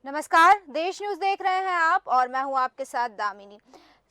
नमस्कार, देश न्यूज देख रहे हैं आप और मैं हूं आपके साथ दामिनी।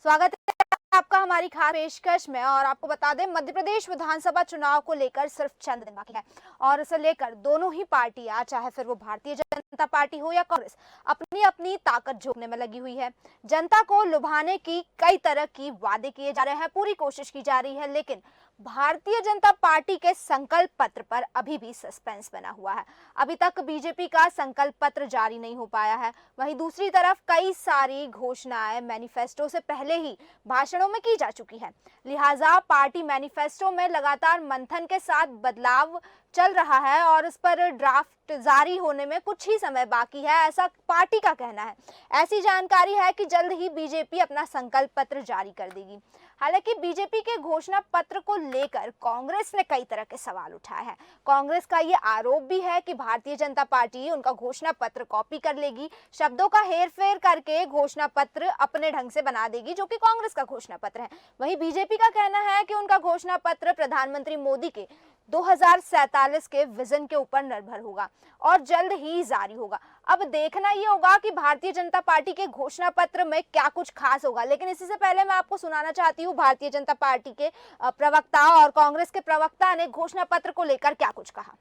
स्वागत है आपका हमारी खास पेशकश में। और आपको बता दें, मध्य प्रदेश विधानसभा चुनाव को लेकर सिर्फ चंद दिन बाकी है और इसे लेकर दोनों ही पार्टियां, चाहे फिर वो भारतीय जनता पार्टी हो या कांग्रेस, अपनी अपनी ताकत झोंकने में लगी हुई है। जनता को लुभाने की कई तरह की वादे किए जा रहे हैं, पूरी कोशिश की जा रही है, लेकिन भारतीय जनता पार्टी के संकल्प पत्र पर अभी भी सस्पेंस बना हुआ है। अभी तक बीजेपी का संकल्प पत्र जारी नहीं हो पाया है। वहीं दूसरी तरफ कई सारी घोषणाएं मैनिफेस्टो से पहले ही भाषणों में की जा चुकी है। लिहाजा पार्टी मैनिफेस्टो में लगातार मंथन के साथ बदलाव चल रहा है और इस पर ड्राफ्ट जारी होने में कुछ ही समय बाकी है, ऐसा पार्टी का कहना है। ऐसी जानकारी है कि जल्द ही बीजेपी अपना संकल्प पत्र जारी कर देगी। हालांकि बीजेपी के घोषणा पत्र को लेकर कांग्रेस ने कई तरह के सवाल उठाए हैं। कांग्रेस का ये आरोप भी है कि भारतीय जनता पार्टी उनका घोषणा पत्र कॉपी कर लेगी, शब्दों का हेरफेर करके घोषणा पत्र अपने ढंग से बना देगी, जो कि कांग्रेस का घोषणा पत्र है। वहीं बीजेपी का कहना है कि उनका घोषणा पत्र प्रधानमंत्री मोदी के 2047 के विजन के ऊपर निर्भर होगा और जल्द ही जारी होगा। अब देखना ये होगा कि भारतीय जनता पार्टी के घोषणा पत्र में क्या कुछ खास होगा। लेकिन इससे पहले मैं आपको सुनाना चाहती हूँ भारतीय जनता पार्टी के प्रवक्ता और कांग्रेस के प्रवक्ता ने घोषणा पत्र को लेकर क्या कुछ कहा।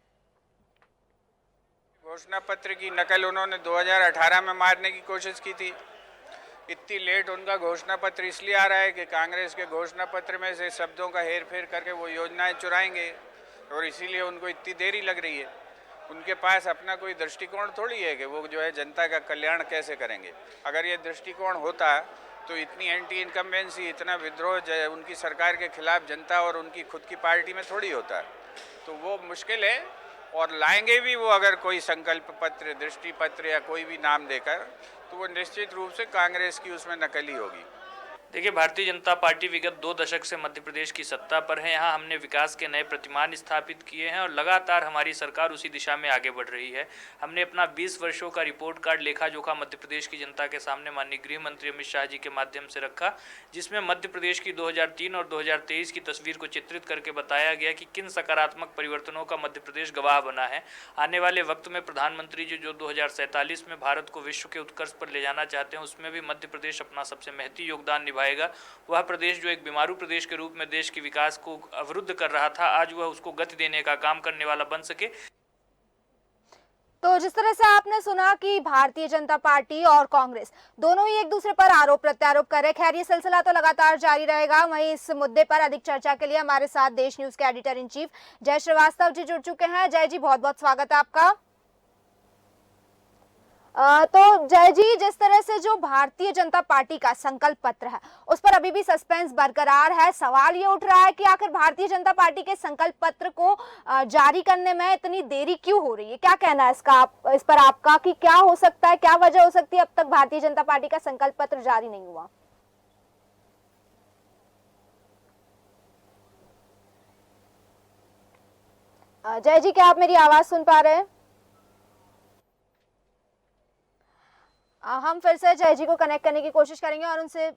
घोषणा पत्र की नकल उन्होंने 2018 में मारने की कोशिश की थी। इतनी लेट उनका घोषणा पत्र इसलिए आ रहा है कि कांग्रेस के घोषणा पत्र में से शब्दों का हेर फेर करके वो योजनाएं चुराएंगे और इसीलिए उनको इतनी देरी लग रही है। उनके पास अपना कोई दृष्टिकोण थोड़ी है कि वो जो है जनता का कल्याण कैसे करेंगे। अगर ये दृष्टिकोण होता तो इतनी एंटी इनकम्बेंसी, इतना विद्रोह उनकी सरकार के खिलाफ जनता और उनकी खुद की पार्टी में थोड़ी होता है। तो वो मुश्किल है और लाएंगे भी वो अगर कोई संकल्प पत्र, दृष्टि पत्र या कोई भी नाम देकर, तो वो निश्चित रूप से कांग्रेस की उसमें नकल ही होगी। देखिए, भारतीय जनता पार्टी विगत 2 दशक से मध्य प्रदेश की सत्ता पर है। यहाँ हमने विकास के नए प्रतिमान स्थापित किए हैं और लगातार हमारी सरकार उसी दिशा में आगे बढ़ रही है। हमने अपना 20 वर्षों का रिपोर्ट कार्ड लेखा जोखा मध्य प्रदेश की जनता के सामने माननीय गृह मंत्री अमित शाह जी के माध्यम से रखा, जिसमें मध्य प्रदेश की 2003 और 2023 की तस्वीर को चित्रित करके बताया गया कि किन सकारात्मक परिवर्तनों का मध्य प्रदेश गवाह बना है। आने वाले वक्त में प्रधानमंत्री जी जो 2047 में भारत को विश्व के उत्कर्ष पर ले जाना चाहते हैं, उसमें भी मध्य प्रदेश अपना सबसे महती योगदान निभाएगा। वह प्रदेश जो एक बीमारू प्रदेश के रूप में देश के विकास को अवरुद्ध कर रहा था, आज वह उसको गति देने का काम करने वाला बन सके। तो जिस तरह से आपने सुना कि भारतीय जनता पार्टी और कांग्रेस दोनों ही एक दूसरे पर आरोप प्रत्यारोप कर रहे। खैर, ये सिलसिला तो लगातार जारी रहेगा। वहीं इस मुद्दे पर अधिक चर्चा के लिए हमारे साथ देश न्यूज के एडिटर इन चीफ जय श्रीवास्तव जी जुड़ चुके हैं। जय जी, बहुत बहुत स्वागत है आपका। तो जय जी, जिस तरह से जो भारतीय जनता पार्टी का संकल्प पत्र है उस पर अभी भी सस्पेंस बरकरार है। सवाल ये उठ रहा है कि आखिर भारतीय जनता पार्टी के संकल्प पत्र को जारी करने में इतनी देरी क्यों हो रही है। क्या कहना है इस पर आपका कि क्या हो सकता है, क्या वजह हो सकती है अब तक भारतीय जनता पार्टी का संकल्प पत्र जारी नहीं हुआ। जय जी, क्या आप मेरी आवाज सुन पा रहे हैं? हम फिर से जय जी को कनेक्ट करने की कोशिश करेंगे और उनसे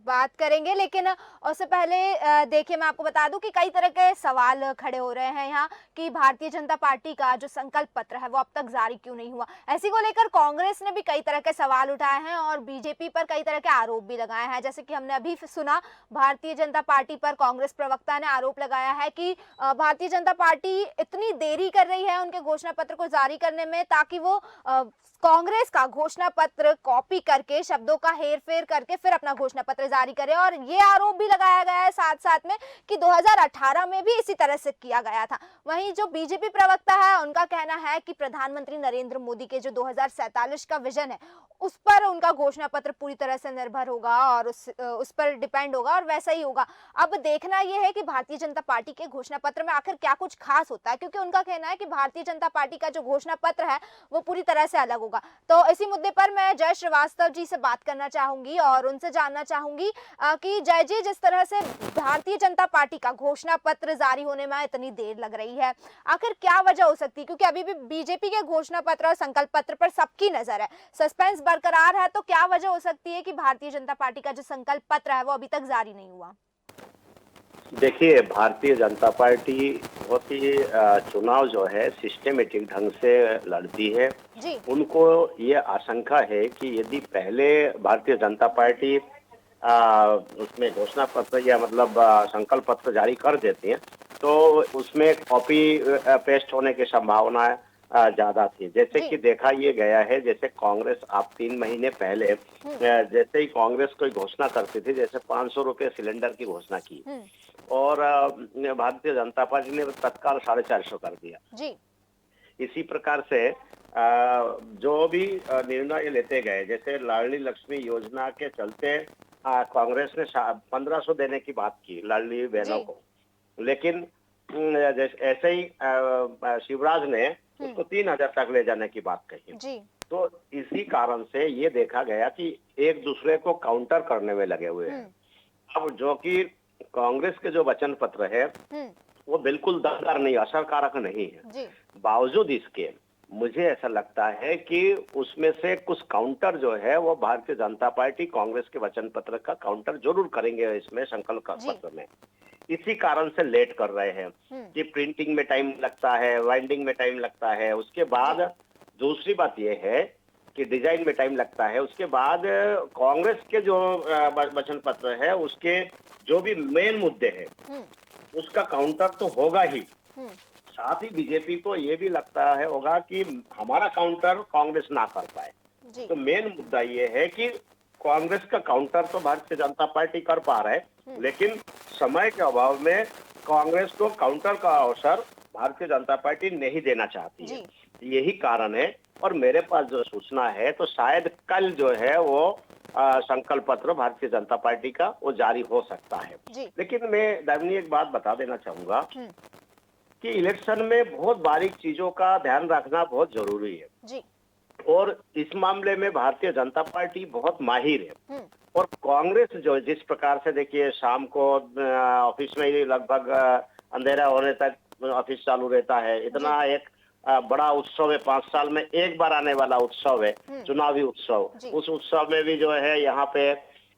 बात करेंगे, लेकिन उससे पहले देखिए मैं आपको बता दूं कि कई तरह के सवाल खड़े हो रहे हैं यहाँ कि भारतीय जनता पार्टी का जो संकल्प पत्र है वो अब तक जारी क्यों नहीं हुआ। ऐसी को लेकर कांग्रेस ने भी कई तरह के सवाल उठाए हैं और बीजेपी पर कई तरह के आरोप भी लगाए हैं। जैसे कि हमने अभी सुना, भारतीय जनता पार्टी पर कांग्रेस प्रवक्ता ने आरोप लगाया है कि भारतीय जनता पार्टी इतनी देरी कर रही है उनके घोषणा पत्र को जारी करने में, ताकि वो कांग्रेस का घोषणा पत्र कॉपी करके शब्दों का हेरफेर करके फिर अपना घोषणा पत्र जारी करे। और ये आरोप भी लगाया गया है साथ साथ में कि 2018 में भी इसी तरह से किया गया था। वहीं जो बीजेपी प्रवक्ता है उनका कहना है कि प्रधानमंत्री नरेंद्र मोदी के जो 2047 का विजन है उस पर उनका घोषणा पत्र पूरी तरह से निर्भर होगा और उस पर डिपेंड होगा और वैसा ही होगा। अब देखना यह है कि भारतीय जनता पार्टी के घोषणा पत्र में आखिर क्या कुछ खास होता है, क्योंकि उनका कहना है कि भारतीय जनता पार्टी का जो घोषणा पत्र है वो पूरी तरह से अलग होगा। तो इसी मुद्दे पर मैं जय श्रीवास्तव जी से बात करना चाहूंगी और उनसे जानना चाहूंगी कि जय जी, जिस तरह से भारतीय जनता पार्टी का घोषणा पत्र जारी होने में इतनी देर लग रही है, आखिर क्या वजह हो सकती है? क्योंकि अभी भी बीजेपी के घोषणा पत्र और संकल्प पत्र पर सबकी नजर है, सस्पेंस बरकरार है। तो क्या वजह हो सकती है कि भारतीय जनता पार्टी का जो संकल्प पत्र है वो अभी तक जारी नहीं हुआ? देखिए, भारतीय जनता पार्टी बहुत ही चुनाव जो है सिस्टमेटिक ढंग से लड़ती है। जी। उनको ये आशंका है कि यदि पहले भारतीय जनता पार्टी उसमें घोषणा पत्र या मतलब संकल्प पत्र जारी कर देती है, तो उसमें कॉपी पेस्ट होने की संभावना ज्यादा थी। जैसे जी। कि देखा ये गया है, जैसे कांग्रेस आप 3 महीने पहले जैसे ही कांग्रेस कोई घोषणा करती थी, जैसे 500 रुपए सिलेंडर की घोषणा की हम्म। और भारतीय जनता पार्टी ने तत्काल 450 कर दिया। जी। इसी प्रकार से जो भी निर्णय लेते गए, जैसे लाडली लक्ष्मी योजना के चलते कांग्रेस ने 1500 देने की बात की लाडली बहनों जी। को, लेकिन जैसे ऐसे ही शिवराज ने उसको 3000 तक ले जाने की बात कही। जी। तो इसी कारण से ये देखा गया कि एक दूसरे को काउंटर करने में लगे हुए हैं। अब जो कि कांग्रेस के जो वचन पत्र है वो बिल्कुल दमदार नहीं, असरकारक नहीं है। जी। बावजूद इसके मुझे ऐसा लगता है कि उसमें से कुछ काउंटर जो है वो भारतीय जनता पार्टी कांग्रेस के वचन पत्र का काउंटर जरूर करेंगे इसमें संकल्प जी। पत्र में। इसी कारण से लेट कर रहे हैं कि प्रिंटिंग में टाइम लगता है, वाइंडिंग में टाइम लगता है, उसके बाद दूसरी बात यह है कि डिजाइन में टाइम लगता है, उसके बाद कांग्रेस के जो वचन पत्र है उसके जो भी मेन मुद्दे हैं उसका काउंटर तो होगा ही, साथ ही बीजेपी को ये भी लगता है होगा कि हमारा काउंटर कांग्रेस ना कर पाए। तो मेन मुद्दा ये है कि कांग्रेस का काउंटर तो भारतीय जनता पार्टी कर पा रहे, लेकिन समय के अभाव में कांग्रेस को काउंटर का अवसर भारतीय जनता पार्टी नहीं देना चाहती है। यही कारण है। और मेरे पास जो सूचना है तो शायद कल जो है वो संकल्प पत्र भारतीय जनता पार्टी का वो जारी हो सकता है। लेकिन मैं दामिनी एक बात बता देना चाहूंगा कि इलेक्शन में बहुत बारीक चीजों का ध्यान रखना बहुत जरूरी है जी। और इस मामले में भारतीय जनता पार्टी बहुत माहिर है। और कांग्रेस जो जिस प्रकार से देखिए शाम को ऑफिस में ही लगभग अंधेरा होने तक ऑफिस चालू रहता है, इतना एक बड़ा उत्सव है, 5 साल में एक बार आने वाला उत्सव है, चुनावी उत्सव। उस उत्सव में भी जो है यहाँ पे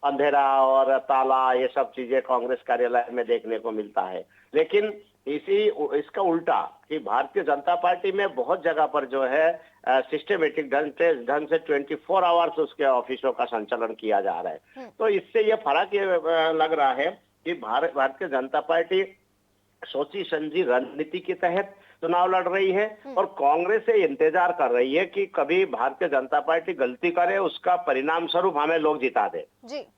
अंधेरा और ताला ये सब चीजें कांग्रेस कार्यालय में देखने को मिलता है। लेकिन इसका उल्टा कि भारतीय जनता पार्टी में बहुत जगह पर जो है सिस्टमेटिक ढंग से 24 आवर्स उसके ऑफिसों का संचालन किया जा रहा है। तो इससे ये फर्क ये लग रहा है कि भारतीय जनता पार्टी सोची समझी रणनीति के तहत चुनाव लड़ रही है और कांग्रेस से इंतजार कर रही है कि कभी भारतीय जनता पार्टी गलती करे, उसका परिणाम स्वरूप हमें लोग जिता दे।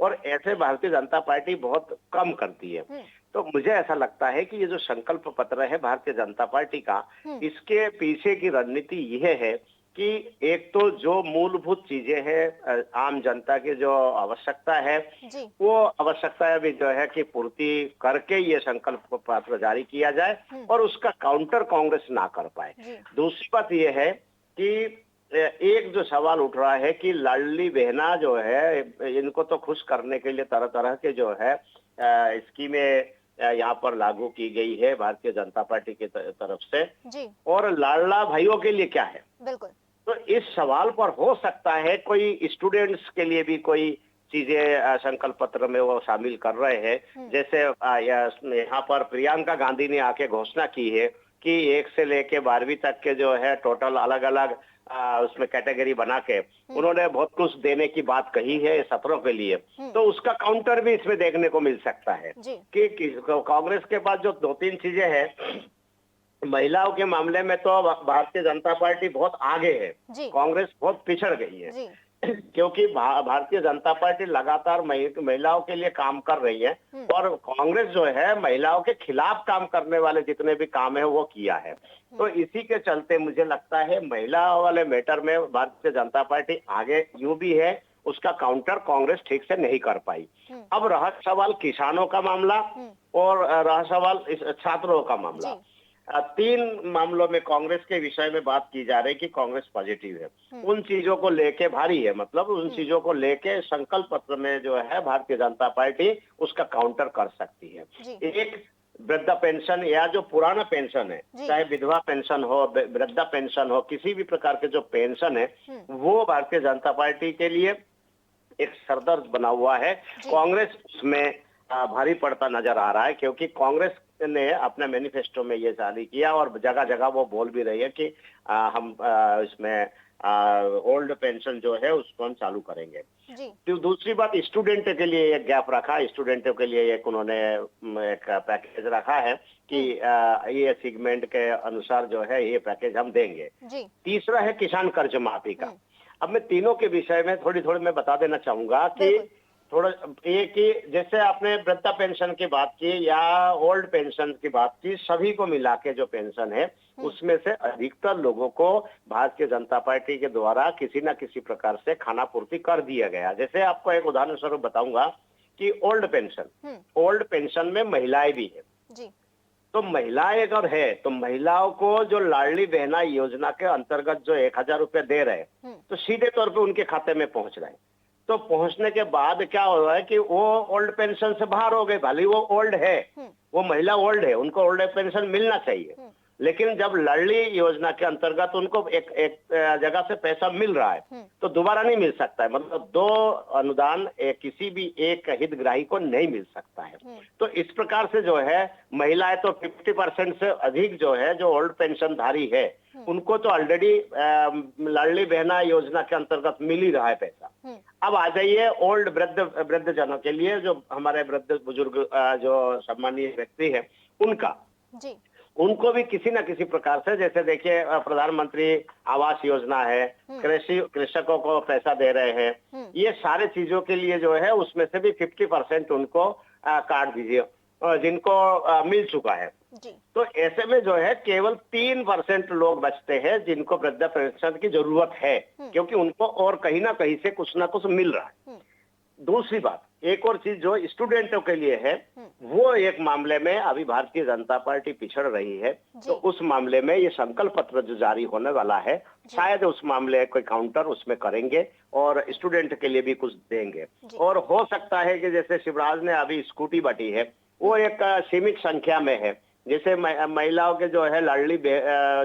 और ऐसे भारतीय जनता पार्टी बहुत कम करती है। तो मुझे ऐसा लगता है कि ये जो संकल्प पत्र है भारतीय जनता पार्टी का, इसके पीछे की रणनीति यह है कि एक तो जो मूलभूत चीजें हैं आम जनता की जो आवश्यकता है वो आवश्यकता भी जो है कि पूर्ति करके ये संकल्प पत्र जारी किया जाए और उसका काउंटर कांग्रेस ना कर पाए। दूसरी बात ये है कि एक जो सवाल उठ रहा है कि लाडली बहना जो है इनको तो खुश करने के लिए तरह तरह के जो है स्कीमें यहाँ पर लागू की गई है भारतीय जनता पार्टी की तरफ से, और लाडला भाइयों के लिए क्या है। बिल्कुल। तो इस सवाल पर हो सकता है कोई स्टूडेंट्स के लिए भी कोई चीजें संकल्प पत्र में वो शामिल कर रहे हैं। जैसे यहाँ पर प्रियंका गांधी ने आके घोषणा की है कि 1 से लेके 12वीं तक के जो है टोटल अलग अलग उसमें कैटेगरी बना के उन्होंने बहुत कुछ देने की बात कही है छात्रों के लिए। तो उसका काउंटर भी इसमें देखने को मिल सकता है कि कांग्रेस के पास जो 2-3 चीजें हैं, महिलाओं के मामले में तो भारतीय जनता पार्टी बहुत आगे है, कांग्रेस बहुत पिछड़ गई है क्योंकि भारतीय जनता पार्टी लगातार महिलाओं के लिए काम कर रही है और कांग्रेस जो है महिलाओं के खिलाफ काम करने वाले जितने भी काम है वो किया है। तो इसी के चलते मुझे लगता है महिलाओं वाले मैटर में भारतीय जनता पार्टी आगे यूं भी है, उसका काउंटर कांग्रेस ठीक से नहीं कर पाई। अब रहा सवाल किसानों का मामला और रहा सवाल छात्रों का मामला। 3 मामलों में कांग्रेस के विषय में बात की जा रही है कि कांग्रेस पॉजिटिव है, उन चीजों को लेके भारी है, मतलब उन चीजों को लेके संकल्प पत्र में जो है भारतीय जनता पार्टी उसका काउंटर कर सकती है। एक वृद्धा पेंशन या जो पुराना पेंशन है, चाहे विधवा पेंशन हो, वृद्धा पेंशन हो, किसी भी प्रकार के जो पेंशन है वो भारतीय जनता पार्टी के लिए एक सरदर्द बना हुआ है। कांग्रेस उसमें भारी पड़ता नजर आ रहा है, क्योंकि कांग्रेस ने अपने मैनिफेस्टो में ये जारी किया और जगह जगह वो बोल भी रही है कि हम इसमें ओल्ड पेंशन जो है उसको हम चालू करेंगे। जी। तो दूसरी बात, स्टूडेंट के लिए एक गैप रखा, स्टूडेंटों के लिए एक उन्होंने एक पैकेज रखा है कि ये सेगमेंट के अनुसार जो है ये पैकेज हम देंगे। जी। तीसरा है किसान कर्ज माफी का। अब मैं तीनों के विषय में थोड़ी थोड़ी मैं बता देना चाहूंगा कि बिल्कुल। थोड़ा ये कि जैसे आपने वृद्धा पेंशन की बात की या ओल्ड पेंशन की बात की, सभी को मिला के जो पेंशन है उसमें से अधिकतर लोगों को भारतीय जनता पार्टी के द्वारा किसी न किसी प्रकार से खाना पूर्ति कर दिया गया। जैसे आपको एक उदाहरण स्वरूप बताऊंगा कि ओल्ड पेंशन में महिलाएं भी है। जी। तो महिलाएं अगर है तो महिलाओं को जो लाडली बहना योजना के अंतर्गत जो 1,000 रुपए दे रहे हैं तो सीधे तौर पे उनके खाते में पहुंच रहे हैं। तो पहुंचने के बाद क्या हो रहा है कि वो ओल्ड पेंशन से बाहर हो गए, भले वो ओल्ड है, वो महिला ओल्ड है, उनको ओल्ड पेंशन मिलना चाहिए, लेकिन जब लाडली योजना के अंतर्गत उनको एक जगह से पैसा मिल रहा है तो दोबारा नहीं मिल सकता है। मतलब दो अनुदान किसी भी एक हितग्राही को नहीं मिल सकता है। तो इस प्रकार से जो है महिलाएं तो 50% से अधिक जो है जो ओल्ड पेंशन धारी है उनको तो ऑलरेडी लाडली बहना योजना के अंतर्गत मिल ही रहा है पैसा। अब आ जाइए ओल्ड वृद्ध जनों के लिए, जो हमारे वृद्ध बुजुर्ग जो सम्मानीय व्यक्ति है उनका, जी। उनको भी किसी न किसी प्रकार से, जैसे देखिए प्रधानमंत्री आवास योजना है, कृषकों को पैसा दे रहे हैं, ये सारे चीजों के लिए जो है उसमें से भी 50% उनको काट दीजिए जिनको मिल चुका है। जी। तो ऐसे में जो है केवल 3% लोग बचते हैं जिनको वृद्धा पेंशन की जरूरत है, क्योंकि उनको और कहीं ना कहीं से कुछ ना कुछ मिल रहा है। दूसरी बात, एक और चीज जो स्टूडेंटों के लिए है, वो एक मामले में अभी भारतीय जनता पार्टी पिछड़ रही है। तो उस मामले में ये संकल्प पत्र जो जारी होने वाला है, शायद उस मामले कोई काउंटर उसमें करेंगे और स्टूडेंट के लिए भी कुछ देंगे। और हो सकता है कि जैसे शिवराज ने अभी स्कूटी बांटी है, वो एक सीमित संख्या में है। जैसे महिलाओं के जो है लाडली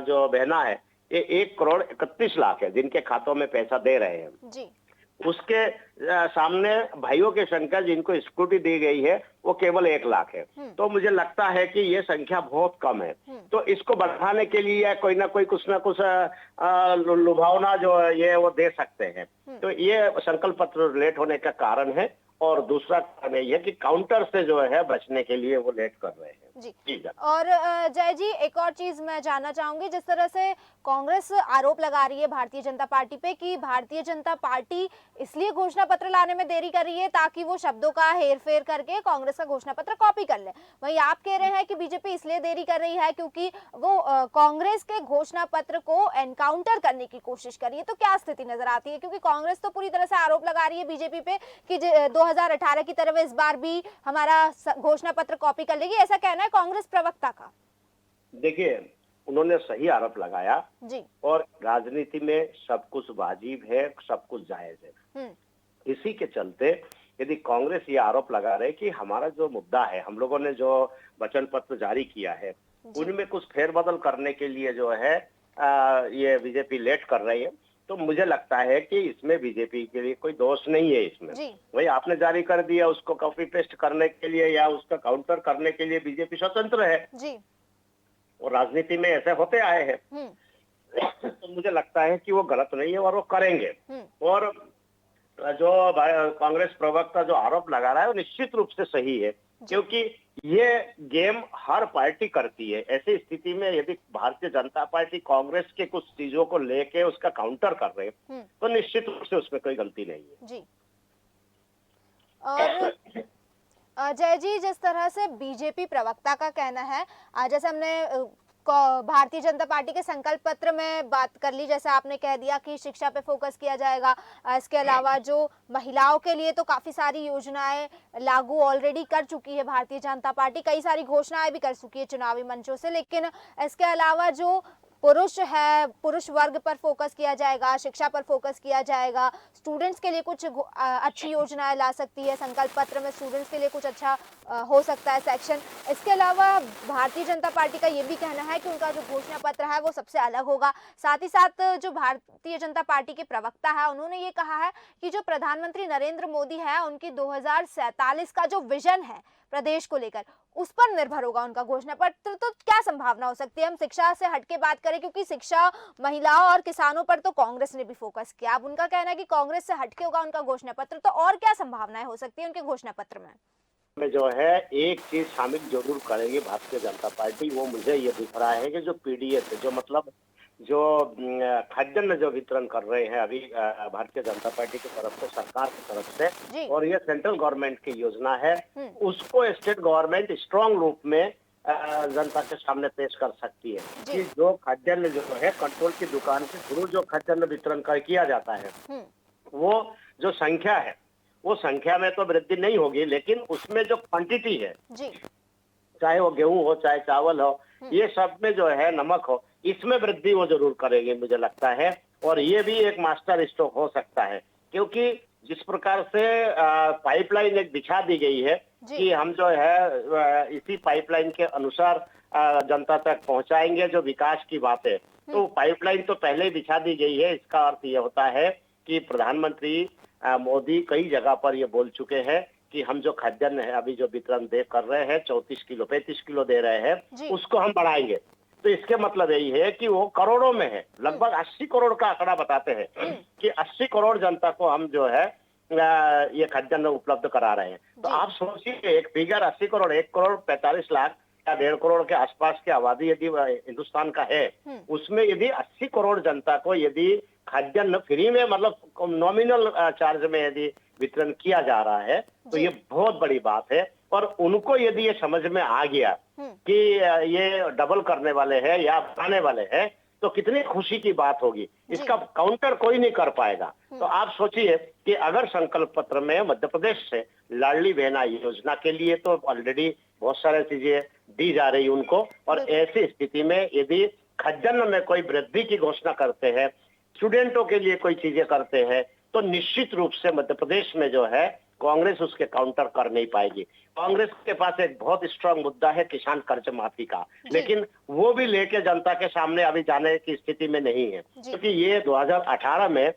जो बहना है, ये 1,31,00,000 है जिनके खातों में पैसा दे रहे हैं। जी। उसके सामने भाइयों की संख्या जिनको स्कूटी दी गई है वो केवल 1,00,000 है। तो मुझे लगता है कि ये संख्या बहुत कम है। तो इसको बढ़ाने के लिए कोई ना कोई कुछ ना कुछ लुभावना जो ये वो दे सकते हैं। तो ये संकल्प पत्र लेट होने का कारण है। और दूसरा कारण ये है कि काउंटर से जो है बचने के लिए वो लेट कर रहे हैं। जी। और जय जी, एक और चीज मैं जानना चाहूंगी, जिस तरह से कांग्रेस आरोप लगा रही है भारतीय जनता पार्टी पे कि भारतीय जनता पार्टी इसलिए घोषणा पत्र लाने में देरी कर रही है ताकि वो शब्दों का हेरफेर करके कांग्रेस का घोषणा पत्र कॉपी कर ले। वहीं आप कह रहे हैं कि बीजेपी इसलिए देरी कर रही है क्योंकि वो कांग्रेस के घोषणा पत्र को एनकाउंटर करने की कोशिश कर रही है। तो क्या स्थिति नजर आती है, क्योंकि कांग्रेस तो पूरी तरह से आरोप लगा रही है बीजेपी पे कि 2018 की तरह इस बार भी हमारा घोषणा पत्र कॉपी कर लेगी, ऐसा कहना है कांग्रेस प्रवक्ता का। देखिए, उन्होंने सही आरोप लगाया जी। और राजनीति में सब कुछ वाजिब है, सब कुछ जायज है। इसी के चलते यदि कांग्रेस ये आरोप लगा रहे कि हमारा जो मुद्दा है, हम लोगों ने जो वचन पत्र जारी किया है उनमें कुछ फेरबदल करने के लिए जो है ये बीजेपी लेट कर रही है, तो मुझे लगता है कि इसमें बीजेपी के लिए कोई दोष नहीं है। इसमें वही आपने जारी कर दिया, उसको कॉपी पेस्ट करने के लिए या उसका काउंटर करने के लिए बीजेपी स्वतंत्र है जी। और राजनीति में ऐसे होते आए हैं। तो मुझे लगता है कि वो गलत नहीं है और वो करेंगे। और जो कांग्रेस प्रवक्ता जो आरोप लगा रहा है वो निश्चित रूप से सही है, क्योंकि ये गेम हर पार्टी करती है। ऐसी स्थिति में यदि भारतीय जनता पार्टी कांग्रेस के कुछ चीजों को लेके उसका काउंटर कर रहे तो निश्चित रूप से उसमें कोई गलती नहीं है। जी। और जय जी, जिस तरह से बीजेपी प्रवक्ता का कहना है, जैसे हमने भारतीय जनता पार्टी के संकल्प पत्र में बात कर ली, जैसे आपने कह दिया कि शिक्षा पे फोकस किया जाएगा। इसके अलावा जो महिलाओं के लिए तो काफी सारी योजनाएं लागू ऑलरेडी कर चुकी है भारतीय जनता पार्टी, कई सारी घोषणाएं भी कर चुकी है चुनावी मंचों से। लेकिन इसके अलावा जो पुरुष है, पुरुष वर्ग पर फोकस किया जाएगा, शिक्षा पर फोकस किया जाएगा, स्टूडेंट्स के लिए कुछ अच्छी योजनाएं ला सकती है संकल्प पत्र में, स्टूडेंट्स के लिए कुछ अच्छा हो सकता है सेक्शन। इसके अलावा भारतीय जनता पार्टी का ये भी कहना है कि उनका जो घोषणा पत्र है वो सबसे अलग होगा। साथ ही साथ जो भारतीय जनता पार्टी के प्रवक्ता है उन्होंने ये कहा है कि जो प्रधानमंत्री नरेंद्र मोदी है उनकी 2047 का जो विजन है प्रदेश को लेकर, उस पर निर्भर होगा उनका घोषणा पत्र। तो क्या संभावना हो सकती है, हम शिक्षा से हटके बात करें, क्योंकि शिक्षा, महिलाओं और किसानों पर तो कांग्रेस ने भी फोकस किया, अब उनका कहना है कि कांग्रेस से हटके होगा उनका घोषणा पत्र, तो और क्या संभावनाएं हो सकती है उनके घोषणा पत्र में? जो है एक चीज शामिल जरूर करेगी भारतीय जनता पार्टी, वो मुझे ये दिख रहा है कि जो पीडीएस है, जो मतलब जो खाद्यान्न जो वितरण कर रहे हैं अभी भारतीय जनता पार्टी की तरफ से, सरकार की तरफ से, और ये सेंट्रल गवर्नमेंट की योजना है, उसको स्टेट गवर्नमेंट स्ट्रांग रूप में जनता के सामने पेश कर सकती है कि जो खाद्यान्न जो है कंट्रोल की दुकान के थ्रू जो खाद्यान्न वितरण किया जाता है, वो जो संख्या है, वो संख्या में तो वृद्धि नहीं होगी, लेकिन उसमें जो क्वांटिटी है, चाहे वो गेहूं हो चाहे चावल हो, ये सब में जो है नमक हो, इसमें वृद्धि वो जरूर करेगी मुझे लगता है। और ये भी एक मास्टर स्ट्रोक हो सकता है, क्योंकि जिस प्रकार से पाइपलाइन एक बिछा दी गई है कि हम जो है इसी पाइपलाइन के अनुसार जनता तक पहुंचाएंगे जो विकास की बात है, तो पाइपलाइन तो पहले ही बिछा दी गई है। इसका अर्थ ये होता है कि प्रधानमंत्री मोदी कई जगह पर ये बोल चुके हैं कि हम जो खाद्यान्न है अभी जो वितरण कर रहे हैं 34 किलो 35 किलो दे रहे हैं, उसको हम बढ़ाएंगे। तो इसके मतलब यही है कि वो करोड़ों में है, लगभग 80 करोड़ का आंकड़ा बताते हैं कि 80 करोड़ जनता को हम जो है ये खाद्यान्न उपलब्ध करा रहे हैं। तो आप सोचिए एक फिगर 80 करोड़, 1 करोड़ 45 लाख या 1.5 करोड़ के आसपास की आबादी यदि हिंदुस्तान का है, उसमें यदि 80 करोड़ जनता को यदि खाद्यान्न फ्री में, मतलब नॉमिनल चार्ज में यदि वितरण किया जा रहा है, तो ये बहुत बड़ी बात है। और उनको यदि ये समझ में आ गया कि ये डबल करने वाले हैं या बढ़ाने वाले हैं, तो कितनी खुशी की बात होगी। इसका काउंटर कोई नहीं कर पाएगा। तो आप सोचिए कि अगर संकल्प पत्र में मध्य प्रदेश से लाडली बहना योजना के लिए तो ऑलरेडी बहुत सारी चीजें दी जा रही उनको, और ऐसी स्थिति में यदि खाद्यान्न में कोई वृद्धि की घोषणा करते हैं, स्टूडेंटों के लिए कोई चीजें करते हैं, तो निश्चित रूप से मध्य प्रदेश में जो है कांग्रेस उसके काउंटर कर नहीं पाएगी। कांग्रेस के पास एक बहुत स्ट्रांग मुद्दा है किसान कर्ज माफी का, लेकिन वो भी लेके जनता के सामने अभी जाने की स्थिति में नहीं है, क्योंकि ये 2018 में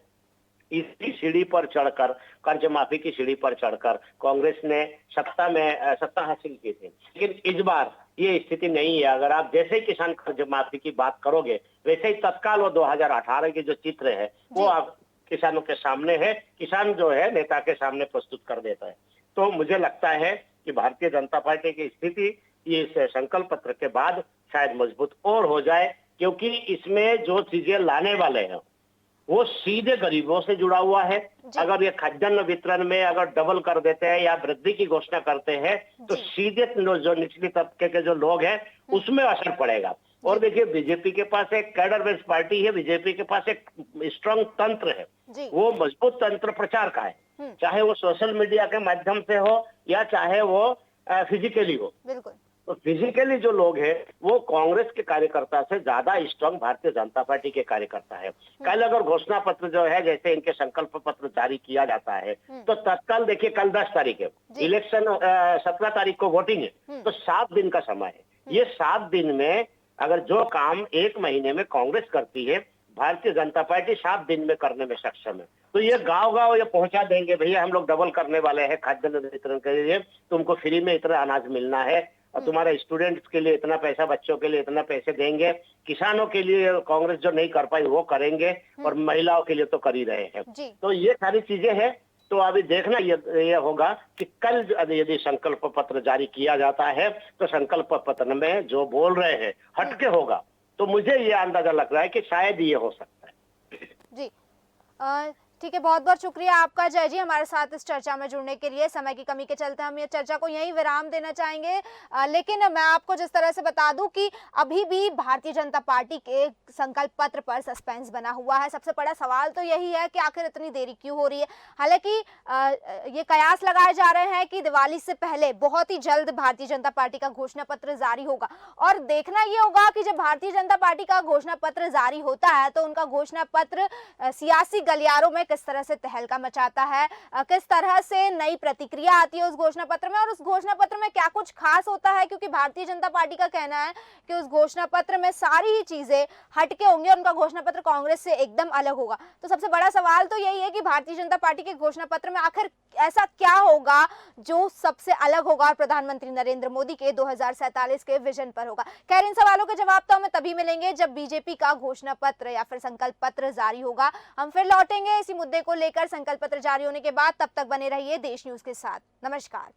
इसी सीढ़ी पर चढ़कर, कर्ज माफी की सीढ़ी पर चढ़कर कांग्रेस ने सत्ता हासिल की थी। लेकिन इस बार ये स्थिति नहीं है। अगर आप जैसे ही किसान कर्ज माफी की बात करोगे, वैसे ही तत्काल वो 2018 के जो चित्र है वो आप किसानों के सामने है, किसान जो है नेता के सामने प्रस्तुत कर देता है। तो मुझे लगता है कि भारतीय जनता पार्टी की स्थिति इस संकल्प पत्र के बाद शायद मजबूत और हो जाए, क्योंकि इसमें जो चीजें लाने वाले हैं वो सीधे गरीबों से जुड़ा हुआ है। अगर ये खाद्यान्न वितरण में अगर डबल कर देते हैं या वृद्धि की घोषणा करते हैं, तो सीधे जो निचली तबके के जो लोग हैं उसमें असर पड़ेगा। और देखिए, बीजेपी के पास एक कैडर बेस्ड पार्टी है, बीजेपी के पास एक स्ट्रांग तंत्र है, वो मजबूत तंत्र प्रचार का है, चाहे वो सोशल मीडिया के माध्यम से हो या चाहे वो फिजिकली हो। बिल्कुल। तो फिजिकली जो लोग हैं वो कांग्रेस के कार्यकर्ता से ज्यादा स्ट्रांग भारतीय जनता पार्टी के कार्यकर्ता है। कल अगर घोषणा पत्र जो है, जैसे इनके संकल्प पत्र जारी किया जाता है, तो तत्काल देखिए कल 10 तारीख है, इलेक्शन 17 तारीख को वोटिंग है, तो 7 दिन का समय है। ये 7 दिन में अगर जो काम 1 महीने में कांग्रेस करती है, भारतीय जनता पार्टी 7 दिन में करने में सक्षम है। तो ये गांव-गांव ये पहुंचा देंगे, भैया हम लोग डबल करने वाले हैं खाद्यान्न वितरण के लिए, तुमको फ्री में इतना अनाज मिलना है, और तुम्हारे स्टूडेंट्स के लिए इतना पैसा, बच्चों के लिए इतना पैसे देंगे, किसानों के लिए कांग्रेस जो नहीं कर पाई वो करेंगे, और महिलाओं के लिए तो कर ही रहे हैं। तो ये सारी चीजें हैं। तो अभी देखना ये होगा कि कल यदि संकल्प पत्र जारी किया जाता है, तो संकल्प पत्र में जो बोल रहे हैं हटके होगा। तो मुझे ये अंदाजा लग रहा है कि शायद ये हो सकता है। जी, ठीक है, बहुत बहुत शुक्रिया आपका जय जी हमारे साथ इस चर्चा में जुड़ने के लिए। समय की कमी के चलते हम ये चर्चा को यहीं विराम देना चाहेंगे, लेकिन मैं आपको जिस तरह से बता दूं कि अभी भी भारतीय जनता पार्टी के संकल्प पत्र पर सस्पेंस बना हुआ है। सबसे बड़ा सवाल तो यही है कि आखिर इतनी देरी क्यों हो रही है। हालांकि ये कयास लगाए जा रहे हैं कि दिवाली से पहले बहुत ही जल्द भारतीय जनता पार्टी का घोषणा पत्र जारी होगा, और देखना ये होगा कि जब भारतीय जनता पार्टी का घोषणा पत्र जारी होता है तो उनका घोषणा पत्र सियासी गलियारों में किस तरह से तहलका मचाता है, किस तरह से नई प्रतिक्रिया आती है उस घोषणा पत्र में, और उस घोषणा पत्र में क्या कुछ खास होता है। क्योंकि भारतीय जनता पार्टी का कहना है कि उस घोषणा पत्र में सारी ही चीजें हटके होंगी और उनका घोषणा पत्र कांग्रेस से एकदम अलग होगा। तो सबसे बड़ा सवाल तो यही है कि भारतीय जनता पार्टी के घोषणा पत्र में आखिर ऐसा क्या होगा जो सबसे अलग होगा और प्रधानमंत्री नरेंद्र मोदी के 2047 के विजन पर होगा। खैर, इन सवालों के जवाब तो हमें तभी मिलेंगे जब बीजेपी का घोषणा पत्र या फिर संकल्प पत्र जारी होगा। हम फिर लौटेंगे इसी मुद्दे को लेकर संकल्प पत्र जारी होने के बाद। तब तक बने रहिए देश न्यूज के साथ। नमस्कार।